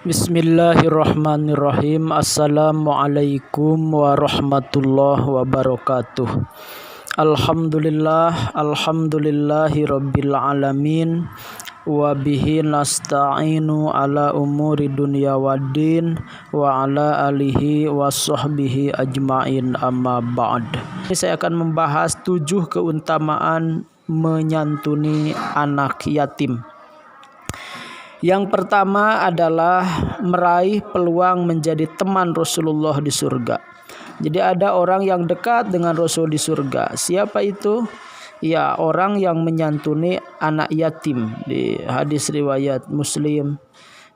Bismillahirrahmanirrahim. Assalamualaikum warahmatullahi wabarakatuh. Alhamdulillahi rabbil alamin. Wa bihi nasta'inu ala umuri dunya waddin wa ala alihi wa sahbihi ajmain, amma ba'd. Saya akan membahas 7 keutamaan menyantuni anak yatim. Yang pertama adalah meraih peluang menjadi teman Rasulullah di surga. Jadi ada orang yang dekat dengan Rasul di surga. Siapa itu? Ya, orang yang menyantuni anak yatim. Di hadis riwayat Muslim,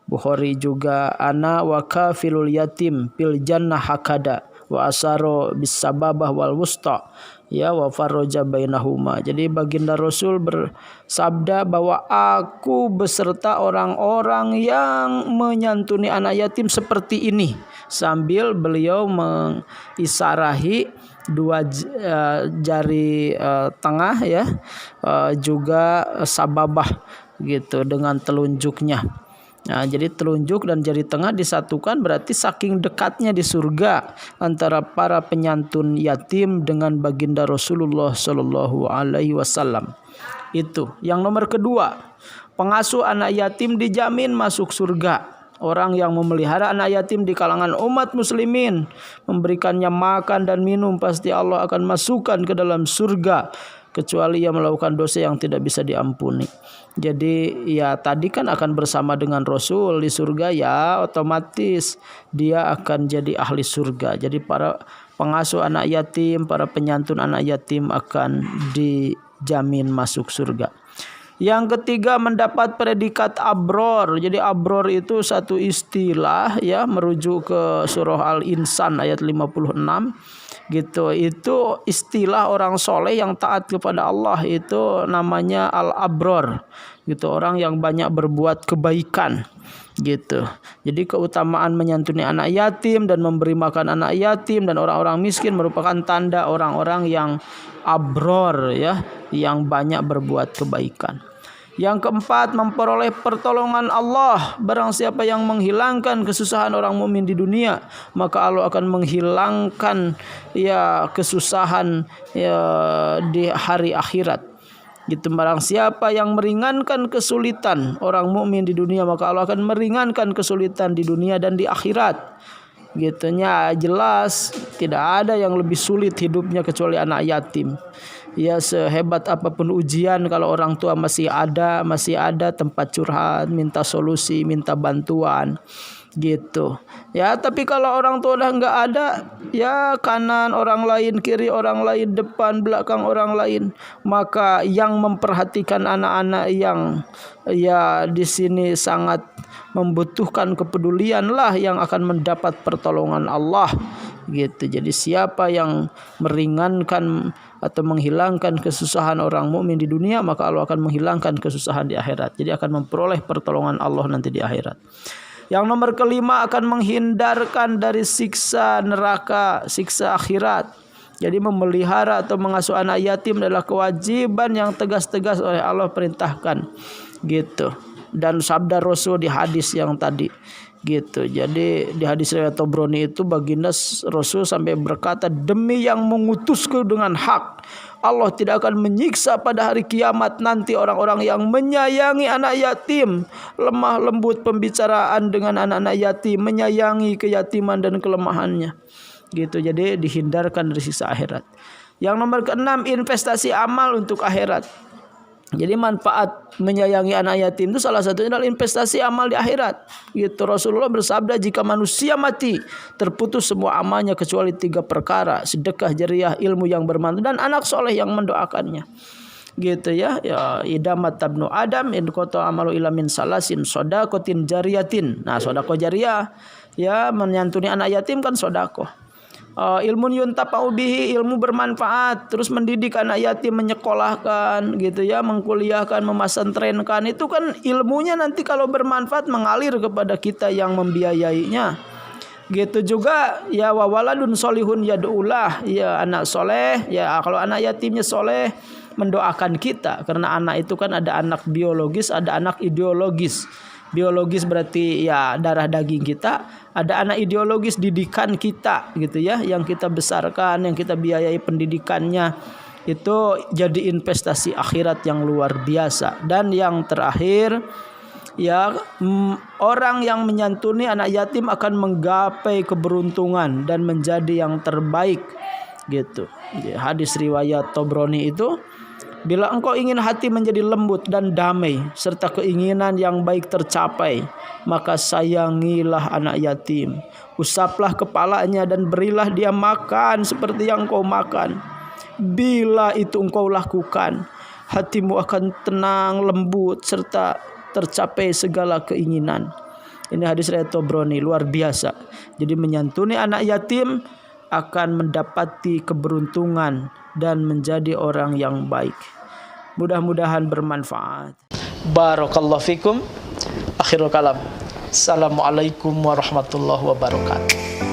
Bukhari juga, ana wa kafilul yatim fil jannah hakada wa asaro bis sababah wal wusta, ya, wa farroja bainahuma. Jadi baginda Rasul bersabda bahwa aku beserta orang-orang yang menyantuni anak yatim seperti ini, sambil beliau mengisarahi 2 jari tengah, ya, juga sababah gitu dengan telunjuknya. Nah, jadi telunjuk dan jari tengah disatukan, berarti saking dekatnya di surga antara para penyantun yatim dengan baginda Rasulullah Shallallahu Alaihi Wasallam. Itu. Yang nomor kedua, pengasuh anak yatim dijamin masuk surga. Orang yang memelihara anak yatim di kalangan umat muslimin, memberikannya makan dan minum, pasti Allah akan masukkan ke dalam surga, kecuali ia melakukan dosa yang tidak bisa diampuni. Jadi ya tadi kan akan bersama dengan Rasul di surga, ya otomatis dia akan jadi ahli surga. Jadi para pengasuh anak yatim, para penyantun anak yatim akan dijamin masuk surga. Yang ketiga, mendapat predikat abror. Jadi abror itu satu istilah, ya, merujuk ke surah Al-Insan ayat 56 gitu. Itu istilah orang soleh yang taat kepada Allah, itu namanya al-abror gitu, orang yang banyak berbuat kebaikan gitu. Jadi keutamaan menyantuni anak yatim dan memberi makan anak yatim dan orang-orang miskin merupakan tanda orang-orang yang abror, ya, yang banyak berbuat kebaikan. Yang keempat, memperoleh pertolongan Allah. Barang siapa yang menghilangkan kesusahan orang mukmin di dunia, maka Allah akan menghilangkan, ya, kesusahan, ya, di hari akhirat. Gitu. Barang siapa yang meringankan kesulitan orang mukmin di dunia, maka Allah akan meringankan kesulitan di dunia dan di akhirat. Gitunya jelas tidak ada yang lebih sulit hidupnya kecuali anak yatim. Ya, sehebat apapun ujian, kalau orang tua masih ada tempat curhat, minta solusi, minta bantuan gitu. Ya, tapi kalau orang tua udah nggak ada, ya kanan orang lain, kiri orang lain, depan belakang orang lain, maka yang memperhatikan anak-anak yang, ya, di sini sangat membutuhkan kepedulian lah yang akan mendapat pertolongan Allah gitu. Jadi siapa yang meringankan atau menghilangkan kesusahan orang mukmin di dunia, maka Allah akan menghilangkan kesusahan di akhirat. Jadi akan memperoleh pertolongan Allah nanti di akhirat. Yang nomor kelima, akan menghindarkan dari siksa neraka, siksa akhirat. Jadi memelihara atau mengasuh anak yatim adalah kewajiban yang tegas-tegas oleh Allah perintahkan gitu. Dan sabda Rasul di hadis yang tadi gitu. Jadi di hadis riwayat Tabrani itu baginda Rasul sampai berkata, demi yang mengutusku dengan hak, Allah tidak akan menyiksa pada hari kiamat nanti orang-orang yang menyayangi anak yatim, lemah lembut pembicaraan dengan anak-anak yatim, menyayangi keyatiman dan kelemahannya gitu. Jadi dihindarkan dari siksa akhirat. Yang nomor keenam, investasi amal untuk akhirat. Jadi manfaat menyayangi anak yatim itu salah satunya adalah investasi amal di akhirat. Gitu. Rasulullah bersabda, jika manusia mati, terputus semua amalnya kecuali 3 perkara: sedekah jariah, ilmu yang bermanfaat, dan anak soleh yang mendoakannya. Gitu, ya. Ya, idamat tabnu adam in qata amalu ila min salasin shadaqatin jariyatin. Nah, sedekah jariah, ya, menyantuni anak yatim kan sedekah. Ilmu yuntafa'u bihi, ilmu bermanfaat, terus mendidik anak yatim, menyekolahkan gitu, ya, mengkuliahkan, memasantrenkan, itu kan ilmunya nanti kalau bermanfaat mengalir kepada kita yang membiayainya. Gitu juga, ya, wawaladun solihun yad'ulah, ya, anak soleh, ya, kalau anak yatimnya soleh mendoakan kita, karena anak itu kan ada anak biologis, ada anak ideologis. Biologis berarti ya darah daging kita, ada anak ideologis didikan kita gitu ya, yang kita besarkan, yang kita biayai pendidikannya. Itu jadi investasi akhirat yang luar biasa. Dan yang terakhir ya, orang yang menyantuni anak yatim akan menggapai keberuntungan dan menjadi yang terbaik gitu. Hadis riwayat Tobroni itu, bila engkau ingin hati menjadi lembut dan damai serta keinginan yang baik tercapai, maka sayangilah anak yatim, usaplah kepalanya dan berilah dia makan seperti yang engkau makan. Bila itu engkau lakukan, hatimu akan tenang, lembut serta tercapai segala keinginan. Ini hadis riwayat Tobroni, luar biasa. Jadi menyantuni anak yatim akan mendapati keberuntungan dan menjadi orang yang baik. Mudah-mudahan bermanfaat. Barakallahu fikum. Akhirul kalam. Assalamualaikum warahmatullahi wabarakatuh.